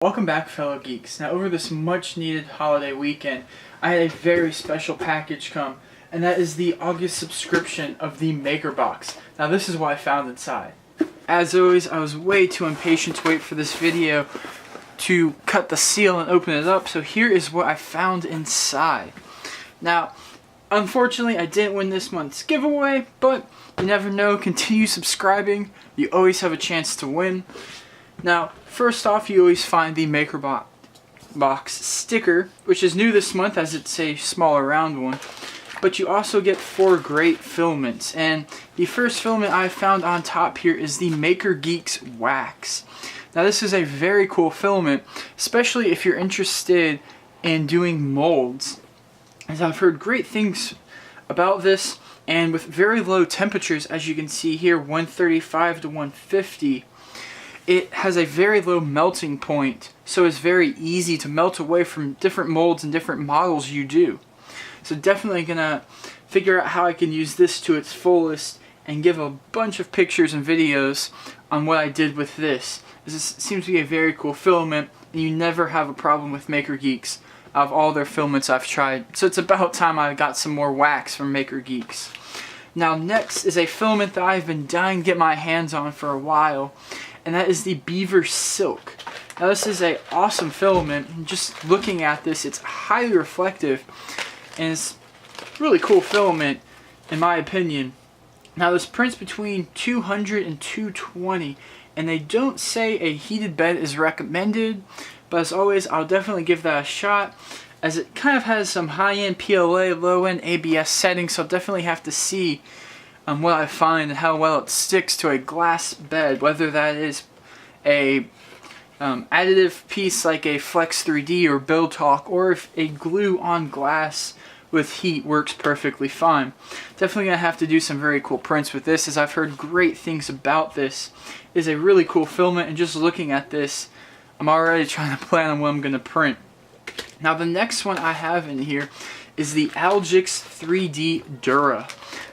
Welcome back, fellow geeks. Now, over this much needed holiday weekend, I had a very special package come, and that is the August subscription of the Maker Box. Now, this is what I found inside. As always, I was way too impatient to wait for this video to cut the seal and open it up, so here is what I found inside. Now, unfortunately, I didn't win this month's giveaway, but you never know. Continue subscribing. You always have a chance to win. Now, first off, you always find the Maker Box sticker, which is new this month as it's a smaller round one. But you also get 4 great filaments, and the first filament I found on top here is the Maker Geeks Wax. Now, this is a very cool filament, especially if you're interested in doing molds, as I've heard great things about this, and with very low temperatures, as you can see here, 135 to 150. It has a very low melting point, so it's very easy to melt away from different molds and different models you do. So definitely gonna figure out how I can use this to its fullest and give a bunch of pictures and videos on what I did with this. This seems to be a very cool filament, and you never have a problem with Maker Geeks out of all their filaments I've tried. So it's about time I got some more wax from Maker Geeks. Now, next is a filament that I've been dying to get my hands on for a while, and that is the Beaver Silk. Now, this is an awesome filament, and just looking at this, it's highly reflective, and it's a really cool filament, in my opinion. Now, this prints between 200 and 220, and they don't say a heated bed is recommended, but as always, I'll definitely give that a shot, as it kind of has some high-end PLA, low-end ABS settings, so I'll definitely have to see what I find and how well it sticks to a glass bed, whether that is a additive piece like a Flex 3D or Build Talk, or if a glue on glass with heat works perfectly fine. Definitely gonna have to do some very cool prints with this, as I've heard great things about this. It is a really cool filament, and just looking at this, I'm already trying to plan on what I'm gonna print. Now, the next one I have in here is the Algix3d Dura.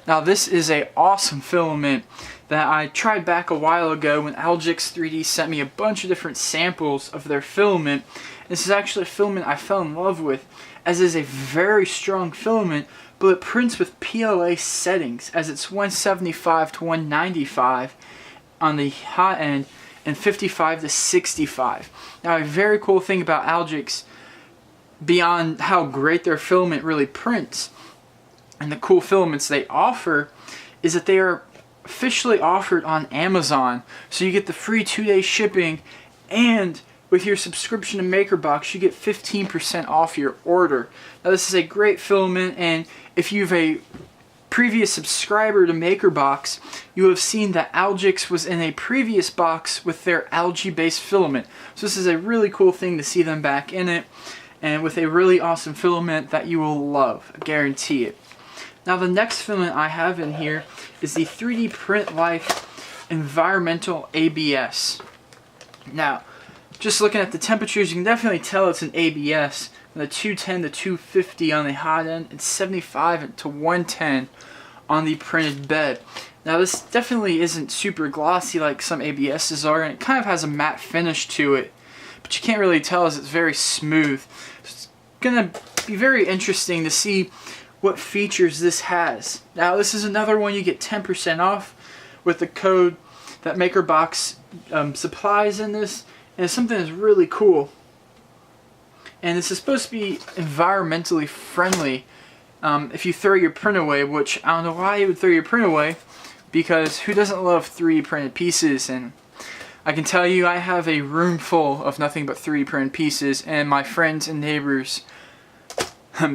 Now, this is an awesome filament that I tried back a while ago when Algix3d sent me a bunch of different samples of their filament. This is actually a filament I fell in love with, as it is a very strong filament, but it prints with PLA settings, as it's 175 to 195 on the hot end and 55 to 65. Now, a very cool thing about Algix, beyond how great their filament really prints and the cool filaments they offer, is that they are officially offered on Amazon. So you get the free 2-day shipping, and with your subscription to MakerBox, you get 15% off your order. Now, this is a great filament, and if you've a previous subscriber to MakerBox, you have seen that Algix was in a previous box with their algae-based filament. So this is a really cool thing to see them back in it, and with a really awesome filament that you will love. I guarantee it. Now, the next filament I have in here is the 3D PrintLife Enviro ABS. Now, just looking at the temperatures, you can definitely tell it's an ABS. From the 210 to 250 on the hot end, and 75 to 110 on the printed bed. Now, this definitely isn't super glossy like some ABSs are, and it kind of has a matte finish to it, but you can't really tell as it's very smooth. It's gonna be very interesting to see what features this has. Now, this is another one you get 10% off with the code that MakerBox supplies in this, and it's something that's really cool. And this is supposed to be environmentally friendly if you throw your print away, which I don't know why you would throw your print away, because who doesn't love 3D printed pieces? And I can tell you, I have a room full of nothing but 3D printed pieces, and my friends and neighbors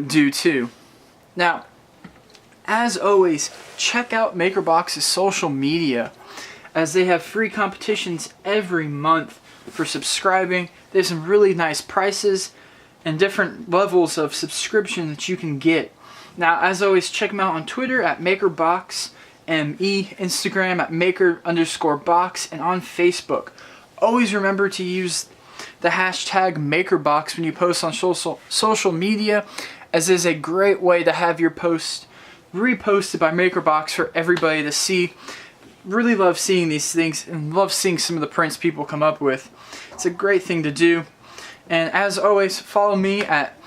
do too. Now, as always, check out MakerBox's social media, as they have free competitions every month for subscribing. There's some really nice prices and different levels of subscription that you can get. Now, as always, check them out on Twitter at MakerBoxME, Instagram at Maker_box, and on Facebook. Always remember to use the hashtag MakerBox when you post on social media, as it is a great way to have your post reposted by MakerBox for everybody to see. Really love seeing these things, and love seeing some of the prints people come up with. It's a great thing to do. And as always, follow me at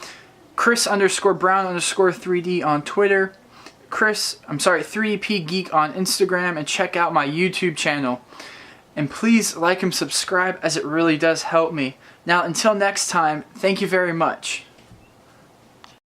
Chris_Brown_3D on Twitter, 3DP Geek on Instagram, and check out my YouTube channel. And please like and subscribe, as it really does help me. Now, until next time, thank you very much.